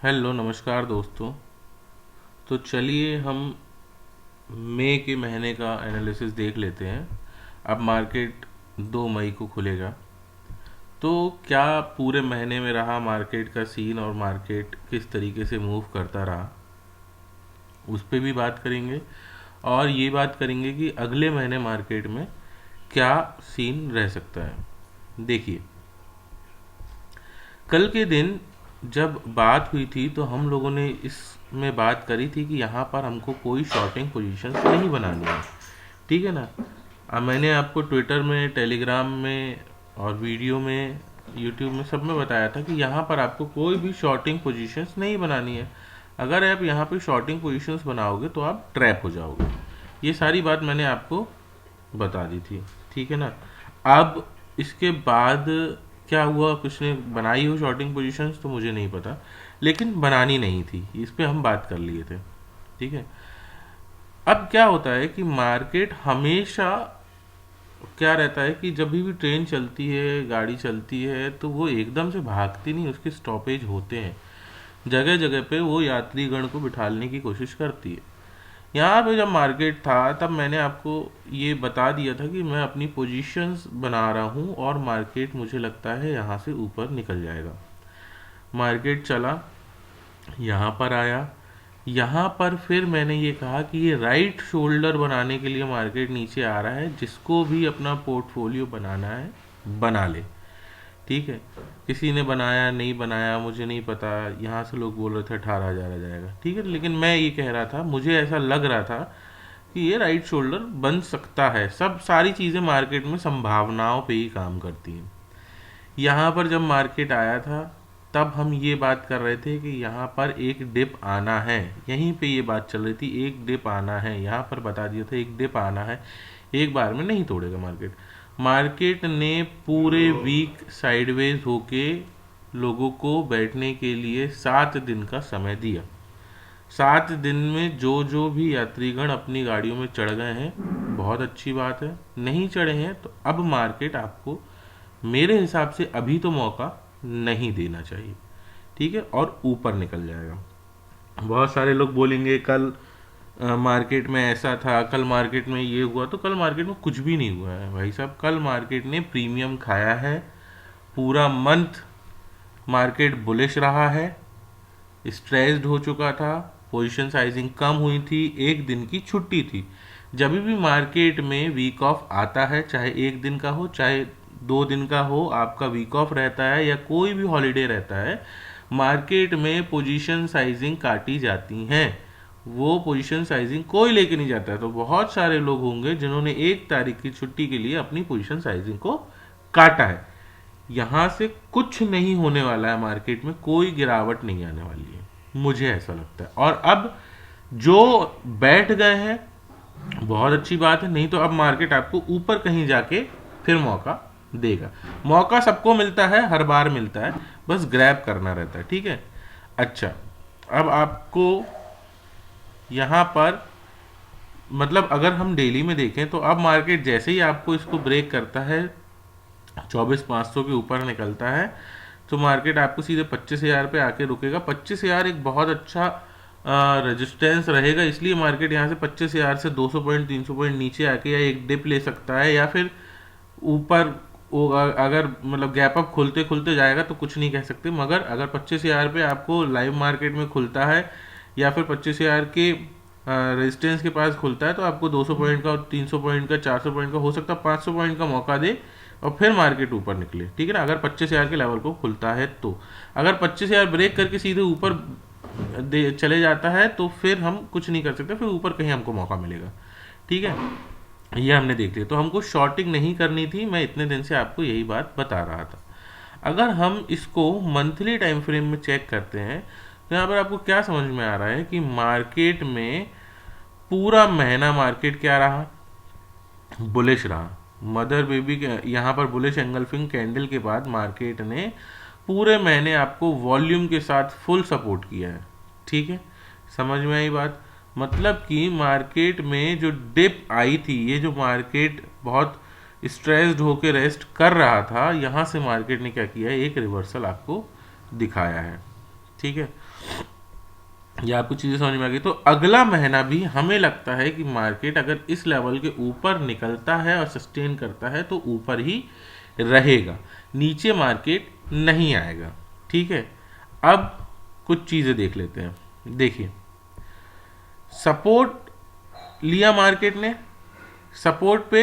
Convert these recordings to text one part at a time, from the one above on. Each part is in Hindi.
हेलो नमस्कार दोस्तों। तो चलिए हम मई के महीने का एनालिसिस देख लेते हैं। अब मार्केट 2 मई को खुलेगा, तो क्या पूरे महीने में रहा मार्केट का सीन और मार्केट किस तरीके से मूव करता रहा, उस पे भी बात करेंगे। और ये बात करेंगे कि अगले महीने मार्केट में क्या सीन रह सकता है। देखिए, कल के दिन जब बात हुई थी तो हम लोगों ने इसमें बात करी थी कि यहाँ पर हमको कोई शॉर्टिंग पोजीशंस नहीं बनानी है, ठीक है ना। अब मैंने आपको ट्विटर में, टेलीग्राम में और वीडियो में, यूट्यूब में, सब में बताया था कि यहाँ पर आपको कोई भी शॉर्टिंग पोजीशंस नहीं बनानी है। अगर आप यहाँ पे शॉर्टिंग पोजीशंस बनाओगे तो आप ट्रैप हो जाओगे। ये सारी बात मैंने आपको बता दी थी, ठीक है ना। अब इसके बाद क्या हुआ, कुछ ने बनाई हो शॉर्टिंग पोजीशंस तो मुझे नहीं पता, लेकिन बनानी नहीं थी, इस पे हम बात कर लिए थे, ठीक है। अब क्या होता है कि मार्केट हमेशा क्या रहता है कि जब भी ट्रेन चलती है, गाड़ी चलती है, तो वो एकदम से भागती नहीं, उसके स्टॉपेज होते हैं। जगह जगह पे वो यात्रीगण को बिठाने की कोशिश करती है। यहाँ पे जब मार्केट था तब मैंने आपको ये बता दिया था कि मैं अपनी पोजीशंस बना रहा हूँ और मार्केट मुझे लगता है यहाँ से ऊपर निकल जाएगा। मार्केट चला, यहाँ पर आया, यहाँ पर फिर मैंने ये कहा कि ये राइट शोल्डर बनाने के लिए मार्केट नीचे आ रहा है। जिसको भी अपना पोर्टफोलियो बनाना है बना ले, ठीक है। किसी ने बनाया नहीं बनाया मुझे नहीं पता, यहाँ से लोग बोल रहे थे 18,000 आ जाएगा, ठीक है, लेकिन मैं ये कह रहा था, मुझे ऐसा लग रहा था कि ये राइट शोल्डर बन सकता है। सब सारी चीज़ें मार्केट में संभावनाओं पे ही काम करती हैं। यहाँ पर जब मार्केट आया था तब हम ये बात कर रहे थे कि यहाँ पर एक डिप आना है, यहीं पे ये बात चल रही थी, एक डिप आना है, यहाँ पर बता दिया था एक डिप आना है, एक बार में नहीं तोड़ेगा मार्केट। मार्केट ने पूरे वीक साइडवेज होके लोगों को बैठने के लिए 7 दिन का समय दिया। 7 दिन में जो जो भी यात्रीगण अपनी गाड़ियों में चढ़ गए हैं बहुत अच्छी बात है, नहीं चढ़े हैं तो अब मार्केट आपको मेरे हिसाब से अभी तो मौका नहीं देना चाहिए, ठीक है, और ऊपर निकल जाएगा। बहुत सारे लोग बोलेंगे कल मार्केट में ऐसा था, कल मार्केट में ये हुआ, तो कल मार्केट में कुछ भी नहीं हुआ है भाई साहब। कल मार्केट ने प्रीमियम खाया है, पूरा मंथ मार्केट बुलिश रहा है, स्ट्रेस्ड हो चुका था, पोजीशन साइजिंग कम हुई थी, एक दिन की छुट्टी थी। जब भी मार्केट में वीक ऑफ आता है, चाहे एक दिन का हो चाहे 2 दिन का हो, आपका वीक ऑफ रहता है या कोई भी हॉलीडे रहता है, मार्केट में पोजीशन साइजिंग काटी जाती हैं। वो पोजीशन साइजिंग कोई लेके नहीं जाता है। तो बहुत सारे लोग होंगे जिन्होंने 1 तारीख की छुट्टी के लिए अपनी पोजीशन साइजिंग को काटा है। यहाँ से कुछ नहीं होने वाला है, मार्केट में कोई गिरावट नहीं आने वाली है, मुझे ऐसा लगता है। और अब जो बैठ गए हैं बहुत अच्छी बात है, नहीं तो अब मार्केट आपको ऊपर कहीं जाके फिर मौका देगा। मौका सबको मिलता है, हर बार मिलता है, बस ग्रैब करना रहता है, ठीक है। अच्छा, अब आपको यहाँ पर मतलब अगर हम डेली में देखें तो अब मार्केट जैसे ही आपको इसको ब्रेक करता है, 24,500 के ऊपर निकलता है, तो मार्केट आपको सीधे 25,000 पे आके रुकेगा। 25,000 एक बहुत अच्छा रेजिस्टेंस रहेगा, इसलिए मार्केट यहाँ से 25,000 से 200 पॉइंट 300 पॉइंट नीचे आके या एक डिप ले सकता है, या फिर ऊपर अगर मतलब गैप अप खुलते खुलते जाएगा तो कुछ नहीं कह सकते। मगर अगर 25,000 पे आपको लाइव मार्केट में खुलता है या फिर 25,000 के रेजिस्टेंस के पास खुलता है, तो आपको 200 पॉइंट का, 300 पॉइंट का, 400 पॉइंट का, हो सकता है 500 पॉइंट का मौका दे और फिर मार्केट ऊपर निकले, ठीक है ना। अगर 25,000 के लेवल को खुलता है तो, अगर 25,000 ब्रेक करके सीधे ऊपर चले जाता है तो फिर हम कुछ नहीं कर सकते, फिर ऊपर कहीं हमको मौका मिलेगा, ठीक है। ये हमने देख लिया, तो हमको शॉर्टिंग नहीं करनी थी, मैं इतने दिन से आपको यही बात बता रहा था। अगर हम इसको मंथली टाइम फ्रेम में चेक करते हैं तो यहाँ पर आपको क्या समझ में आ रहा है कि मार्केट में पूरा महीना मार्केट क्या रहा, बुलिश रहा। मदर बेबी के यहाँ पर बुलिश एंगल्फिंग कैंडल के बाद मार्केट ने पूरे महीने आपको वॉल्यूम के साथ फुल सपोर्ट किया है, ठीक है। समझ में आई बात, मतलब कि मार्केट में जो डिप आई थी, ये जो मार्केट बहुत स्ट्रेस्ड होकर रेस्ट कर रहा था, यहाँ से मार्केट ने क्या किया है, एक रिवर्सल आपको दिखाया है, ठीक है, ये आपको चीज़ें समझ में आ गई। तो अगला महीना भी हमें लगता है कि मार्केट अगर इस लेवल के ऊपर निकलता है और सस्टेन करता है तो ऊपर ही रहेगा, नीचे मार्केट नहीं आएगा। ठीक है, अब कुछ चीज़ें देख लेते हैं। देखिए, सपोर्ट लिया मार्केट ने, सपोर्ट पे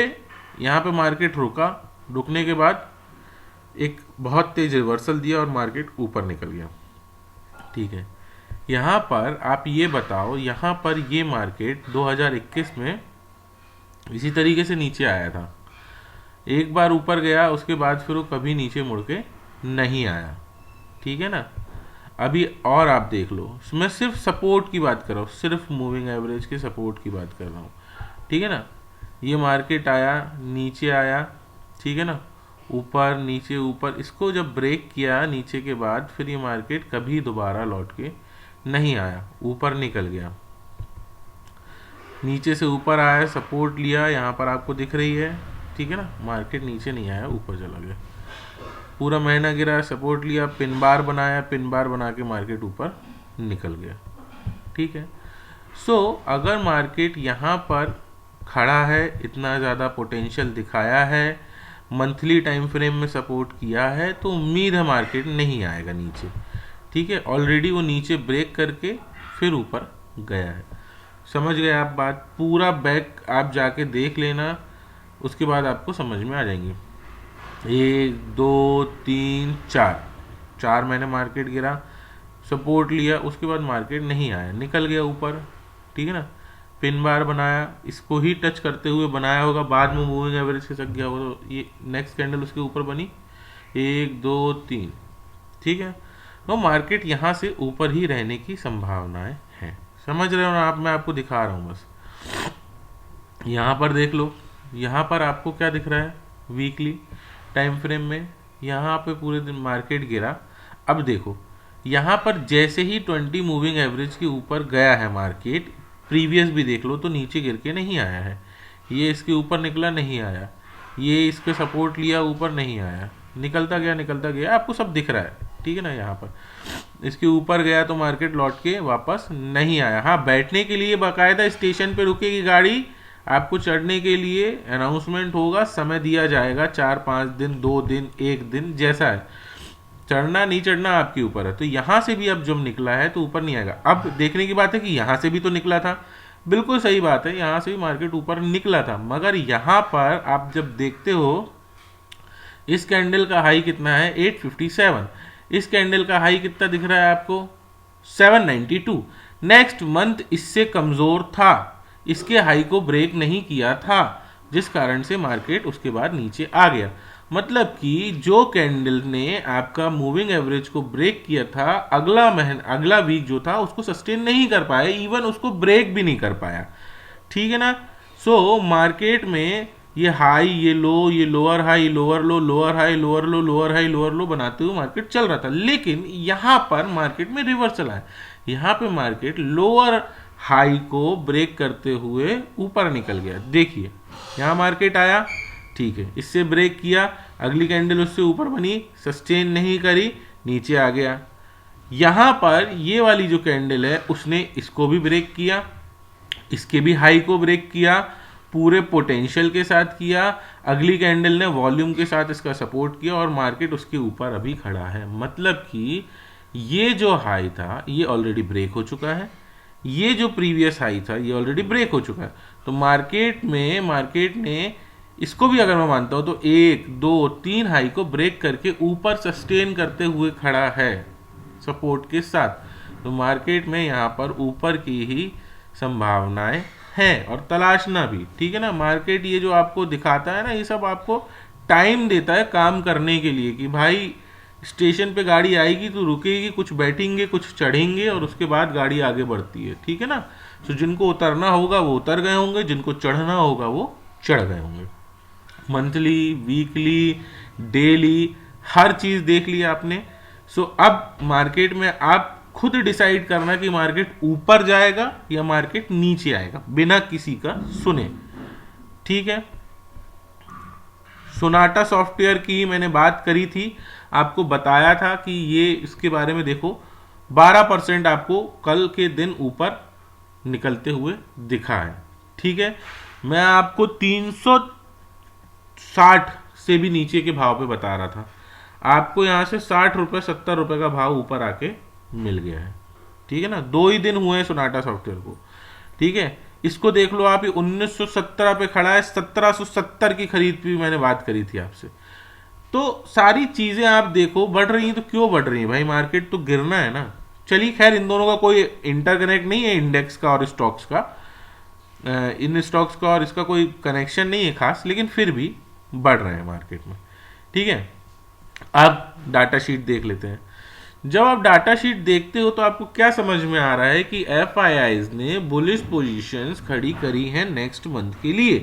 यहाँ पे मार्केट रुका, रुकने के बाद एक बहुत तेज रिवर्सल दिया और मार्केट ऊपर निकल गया। ठीक है, यहाँ पर आप ये बताओ, यहाँ पर ये मार्केट 2021 में इसी तरीके से नीचे आया था, एक बार ऊपर गया, उसके बाद फिर वो कभी नीचे मुड़ के नहीं आया। ठीक है ना, अभी और आप देख लो, मैं सिर्फ सपोर्ट की बात कर रहा हूँ, सिर्फ मूविंग एवरेज के सपोर्ट की बात कर रहा हूँ। ठीक है ना, ये मार्केट आया, नीचे आया, ठीक है ना, ऊपर नीचे ऊपर, इसको जब ब्रेक किया नीचे के बाद फिर ये मार्केट कभी दोबारा लौट के नहीं आया, ऊपर निकल गया, नीचे से ऊपर आया, सपोर्ट लिया, यहाँ पर आपको दिख रही है। ठीक है ना, मार्केट नीचे नहीं आया, ऊपर चला गया, पूरा महीना गिरा, सपोर्ट लिया, पिन बार बनाया, पिन बार बना के मार्केट ऊपर निकल गया। ठीक है, सो अगर मार्केट यहाँ पर खड़ा है, इतना ज़्यादा पोटेंशियल दिखाया है, मंथली टाइम फ्रेम में सपोर्ट किया है, तो उम्मीद है मार्केट नहीं आएगा नीचे। ठीक है, ऑलरेडी वो नीचे ब्रेक करके फिर ऊपर गया है। समझ गए आप बात? पूरा बैक आप जाके देख लेना, उसके बाद आपको समझ में आ जाएंगी। 1 2 3 4 महीने मार्केट गिरा, सपोर्ट लिया, उसके बाद मार्केट नहीं आया, निकल गया ऊपर। ठीक है ना, पिन बार बनाया, इसको ही टच करते हुए बनाया होगा, बाद में मूविंग एवरेज खिसक गया होगा, तो ये नेक्स्ट कैंडल उसके ऊपर बनी 1 2 3। ठीक है, तो मार्केट यहाँ से ऊपर ही रहने की संभावनाएं हैं। समझ रहे हो ना आप? मैं आपको दिखा रहा हूँ बस। यहाँ पर देख लो, यहाँ पर आपको क्या दिख रहा है वीकली टाइम फ्रेम में, यहाँ पे पूरे दिन मार्केट गिरा। अब देखो, यहाँ पर जैसे ही 20 मूविंग एवरेज के ऊपर गया है मार्केट, प्रीवियस भी देख लो तो नीचे गिर के नहीं आया है, ये इसके ऊपर निकला नहीं आया, ये इसके सपोर्ट लिया ऊपर नहीं आया, निकलता गया, आपको सब दिख रहा है। ठीक है ना, यहाँ पर इसके ऊपर गया तो मार्केट लौट के वापस नहीं आया। हाँ, बैठने के लिए बाकायदा स्टेशन पे रुकेगी गाड़ी, आपको चढ़ने के लिए अनाउंसमेंट होगा, समय दिया जाएगा, 4-5 दिन, 2 दिन, 1 दिन, जैसा है। चढ़ना नहीं चढ़ना आपके ऊपर है। तो यहाँ से भी अब जब निकला है तो ऊपर नहीं आएगा। अब देखने की बात है कि यहाँ से भी तो निकला था, बिल्कुल सही बात है, यहाँ से भी मार्केट ऊपर निकला था, मगर यहाँ पर आप जब देखते हो, इस कैंडल का हाई कितना है 857, इस कैंडल का हाई कितना दिख रहा है आपको 792। नेक्स्ट मंथ इससे कमजोर था, इसके हाई को ब्रेक नहीं किया था, जिस कारण से मार्केट उसके बाद नीचे आ गया। मतलब कि जो कैंडल ने आपका मूविंग एवरेज को ब्रेक किया था, अगला वीक जो था उसको सस्टेन नहीं कर पाया, इवन उसको ब्रेक भी नहीं कर पाया। ठीक है ना, सो मार्केट में ये हाई, ये लो, ये लोअर हाई, लोअर लो, लोअर हाई, लोअर लो, लोअर हाई, लोअर लो बनाते हुए मार्केट चल रहा था। लेकिन यहाँ पर मार्केट में रिवर्सल आया, यहाँ पे मार्केट लोअर हाई को ब्रेक करते हुए ऊपर निकल गया। देखिए, यहाँ मार्केट आया, ठीक है, इससे ब्रेक किया, अगली कैंडल उससे ऊपर बनी, सस्टेन नहीं करी, नीचे आ गया। यहाँ पर ये वाली जो कैंडल है उसने इसको भी ब्रेक किया, इसके भी हाई को ब्रेक किया, पूरे पोटेंशियल के साथ किया, अगली कैंडल ने वॉल्यूम के साथ इसका सपोर्ट किया और मार्केट उसके ऊपर अभी खड़ा है। मतलब कि ये जो हाई था ये ऑलरेडी ब्रेक हो चुका है, ये जो प्रीवियस हाई था ये ऑलरेडी ब्रेक हो चुका है। तो मार्केट ने इसको भी अगर मैं मानता हूं तो 1 2 3 हाई को ब्रेक करके ऊपर सस्टेन करते हुए खड़ा है सपोर्ट के साथ। तो मार्केट में यहाँ पर ऊपर की ही संभावनाएं हैं और तलाशना भी। ठीक है ना, मार्केट ये जो आपको दिखाता है ना, ये सब आपको टाइम देता है काम करने के लिए, कि भाई स्टेशन पे गाड़ी आएगी तो रुकेगी, कुछ बैठेंगे, कुछ चढ़ेंगे और उसके बाद गाड़ी आगे बढ़ती है। ठीक है ना, तो जिनको उतरना होगा वो उतर गए होंगे, जिनको चढ़ना होगा वो चढ़ गए होंगे। मंथली, वीकली, डेली, हर चीज देख लिया आपने। सो अब मार्केट में आप खुद डिसाइड करना कि मार्केट ऊपर जाएगा या मार्केट नीचे आएगा, बिना किसी का सुने। ठीक है, सोनाटा सॉफ्टवेयर की मैंने बात करी थी, आपको बताया था कि ये इसके बारे में देखो, 12% आपको कल के दिन ऊपर निकलते हुए दिखा है। ठीक है, मैं आपको 360 से भी नीचे के भाव पे बता रहा था, आपको यहां से 60 रुपए 70 रुपए का भाव ऊपर आके मिल गया है। ठीक है ना, 2 ही दिन हुए हैं सोनाटा सॉफ्टवेयर को। ठीक है, इसको देख लो आप, ये 1917 पे खड़ा है, 1770 की खरीद भी मैंने बात करी थी आपसे। तो सारी चीजें आप देखो बढ़ रही हैं, तो क्यों बढ़ रही हैं भाई, मार्केट तो गिरना है ना। चलिए खैर, इन दोनों का कोई इंटरकनेक्ट नहीं है, इंडेक्स का और स्टॉक्स का, इन स्टॉक्स का और इसका कोई कनेक्शन नहीं है खास, लेकिन फिर भी बढ़ रहे हैं मार्केट में। ठीक है, अब डाटा शीट देख लेते हैं। जब आप डाटा शीट देखते हो तो आपको क्या समझ में आ रहा है कि एफआईआईज ने बुलिश पोजीशंस खड़ी करी हैं नेक्स्ट मंथ के लिए।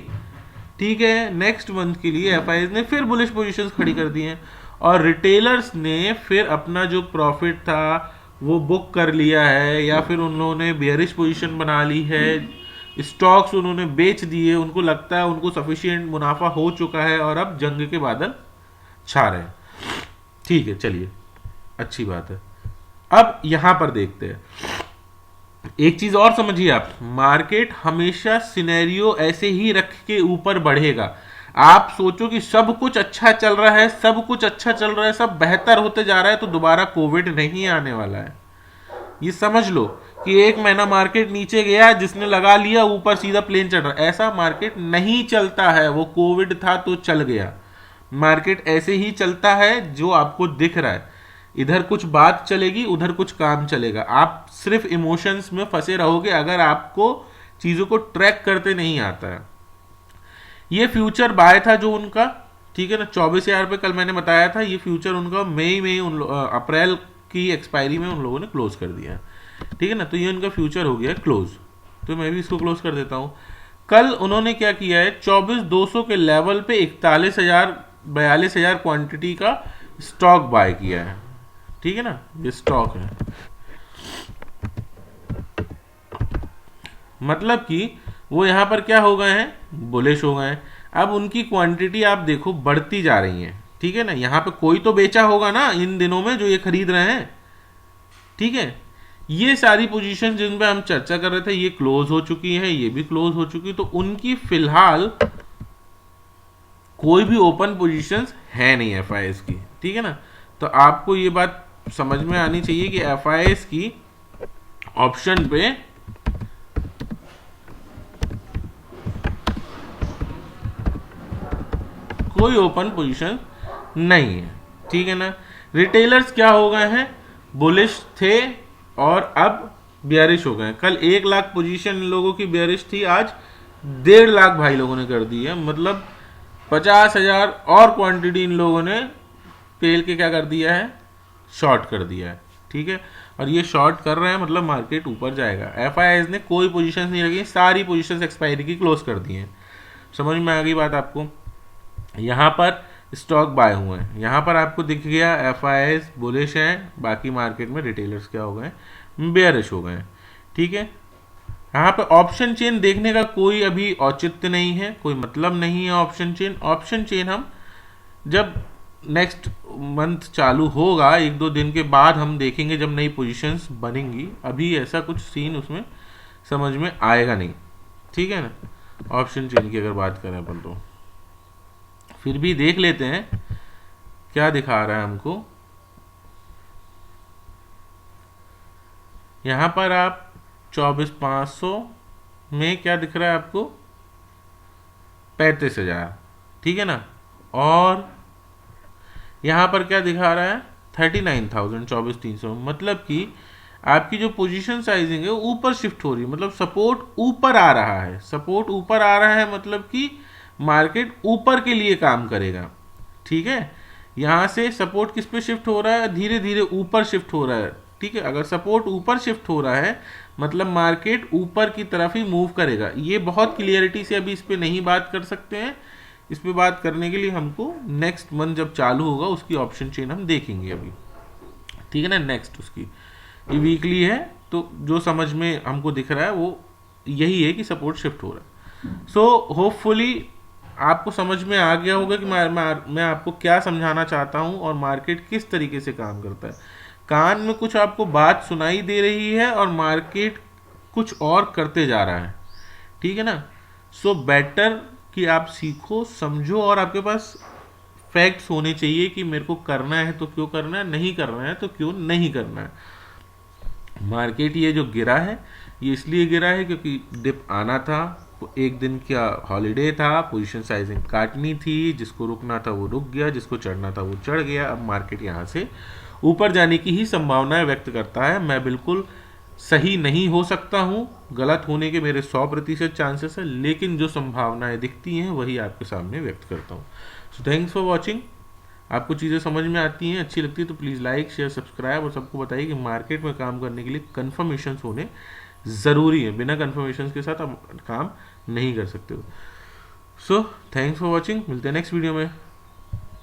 ठीक है, नेक्स्ट मंथ के लिए एफआईआईज ने फिर बुलिश पोजीशंस खड़ी कर दी हैं, और रिटेलर्स ने फिर अपना जो प्रॉफिट था वो बुक कर लिया है, या फिर उन लोगों ने बेयरिश पोजीशन बना ली है, स्टॉक्स उन्होंने बेच दिए, उनको लगता है उनको सफिशिएंट मुनाफा हो चुका है और अब जंग के बादल छा रहे हैं। ठीक है, चलिए अच्छी बात है। अब यहां पर देखते हैं, एक चीज और समझिए आप, मार्केट हमेशा सिनेरियो ऐसे ही रख के ऊपर बढ़ेगा। आप सोचो कि सब कुछ अच्छा चल रहा है, सब कुछ अच्छा चल रहा है, सब बेहतर होते जा रहा है, तो दोबारा कोविड नहीं आने वाला है। ये समझ लो कि 1 महीना मार्केट नीचे गया, जिसने लगा लिया, ऊपर सीधा प्लेन चढ़ रहा है, ऐसा मार्केट नहीं चलता है। वो कोविड था तो चल गया, मार्केट ऐसे ही चलता है जो आपको दिख रहा है। इधर कुछ बात चलेगी, उधर कुछ काम चलेगा। आप सिर्फ इमोशंस में फंसे रहोगे अगर आपको चीजों को ट्रैक करते नहीं आता है। ये फ्यूचर बाय था जो उनका, ठीक है ना, 24,000 पे कल मैंने बताया था, ये फ्यूचर उनका मई में अप्रैल की एक्सपायरी में उन लोगों ने क्लोज कर दिया है। ठीक है ना, तो ये उनका फ्यूचर हो गया क्लोज, तो मैं भी इसको क्लोज कर देता हूं। कल उन्होंने क्या किया है, 24,200 के लेवल पे 42,000 क्वांटिटी का स्टॉक बाय किया है। ठीक है ना, ये स्टॉक है, मतलब कि वो यहां पर क्या हो गए हैं, बुलिश हो गए हैं। अब उनकी क्वांटिटी आप देखो बढ़ती जा रही है। ठीक है ना, यहां पे कोई तो बेचा होगा ना इन दिनों में जो ये खरीद रहे हैं। ठीक है, ये सारी पोजीशन जिन पे हम चर्चा कर रहे थे ये क्लोज हो चुकी है, ये भी क्लोज हो चुकी है, तो उनकी फिलहाल कोई भी ओपन पोजीशंस है नहीं एफआईएस की। ठीक है ना, तो आपको ये बात समझ में आनी चाहिए कि एफआईएस की ऑप्शन पे कोई ओपन पोजीशन नहीं है। ठीक है ना, रिटेलर्स क्या हो गए हैं, बुलिश थे और अब बेयरिश हो गए। कल 1 लाख पोजीशन इन लोगों की बेयरिश थी, आज 1.5 लाख भाई लोगों ने कर दी है, मतलब 50,000 और क्वांटिटी इन लोगों ने पेल के क्या कर दिया है, शॉर्ट कर दिया है। ठीक है, और ये शॉर्ट कर रहे हैं मतलब मार्केट ऊपर जाएगा। एफआईआईज ने कोई पोजीशंस नहीं रखी, सारी पोजीशंस एक्सपायरी की क्लोज कर दी हैं। समझ में आ गई बात आपको। यहाँ पर स्टॉक बाय हुए हैं, यहाँ पर आपको दिख गया एफआईआईज बुलिश हैं, बाकी मार्केट में रिटेलर्स क्या हो गए, बेयरिश हो गए। ठीक है, यहाँ पे ऑप्शन चेन देखने का कोई अभी औचित्य नहीं है, कोई मतलब नहीं है ऑप्शन चेन। ऑप्शन चेन हम जब नेक्स्ट मंथ चालू होगा, 1-2 दिन के बाद हम देखेंगे जब नई पोजीशंस बनेंगी, अभी ऐसा कुछ सीन उसमें समझ में आएगा नहीं। ठीक है ना, ऑप्शन चेन की अगर बात करें अपन तो फिर भी देख लेते हैं क्या दिखा रहा है हमको। यहां पर आप 24,500 में क्या दिख रहा है आपको, 35,000। ठीक है ना, और यहां पर क्या दिखा रहा है, 39,000, 24,300। मतलब कि आपकी जो पोजीशन साइजिंग है वो ऊपर शिफ्ट हो रही है, मतलब सपोर्ट ऊपर आ रहा है। सपोर्ट ऊपर आ रहा है मतलब कि मार्केट ऊपर के लिए काम करेगा। ठीक है, यहां से सपोर्ट किस पे शिफ्ट हो रहा है, धीरे धीरे ऊपर शिफ्ट हो रहा है। ठीक है, अगर सपोर्ट ऊपर शिफ्ट हो रहा है मतलब मार्केट ऊपर की तरफ ही मूव करेगा। ये बहुत क्लियरिटी से अभी इस पे नहीं बात कर सकते हैं, इस पे बात करने के लिए हमको नेक्स्ट मंथ जब चालू होगा उसकी ऑप्शन चेन हम देखेंगे अभी। ठीक है ना, नेक्स्ट उसकी ये वीकली है, तो जो समझ में हमको दिख रहा है वो यही है कि सपोर्ट शिफ्ट हो रहा है। सो होपफुली आपको समझ में आ गया होगा कि मैं आपको क्या समझाना चाहता हूं और मार्केट किस तरीके से काम करता है। कान में कुछ आपको बात सुनाई दे रही है और मार्केट कुछ और करते जा रहा है, ठीक है ना। सो बेटर कि आप सीखो, समझो, और आपके पास फैक्ट्स होने चाहिए कि मेरे को करना है तो क्यों करना है, नहीं करना है तो क्यों नहीं करना है। मार्केट ये जो गिरा है ये इसलिए गिरा है क्योंकि डिप आना था, एक दिन का हॉलीडे था, पोजीशन साइजिंग काटनी थी, जिसको रुकना था वो रुक गया, जिसको चढ़ना था वो चढ़ गया। अब मार्केट यहाँ से ऊपर जाने की ही संभावनाएं व्यक्त करता है। मैं बिल्कुल सही नहीं हो सकता हूँ, गलत होने के मेरे 100% चांसेस है, लेकिन जो संभावनाएं दिखती हैं वही आपके सामने व्यक्त करता हूँ। So thanks for watching. आपको चीज़ें समझ में आती हैं, अच्छी लगती है तो प्लीज़ लाइक शेयर सब्सक्राइब, और सबको बताइए कि मार्केट में काम करने के लिए कन्फर्मेशंस होने ज़रूरी है। बिना कन्फर्मेशंस के साथ आप काम नहीं कर सकते हो। सो थैंक्स फॉर वॉचिंग, मिलते हैं नेक्स्ट वीडियो में।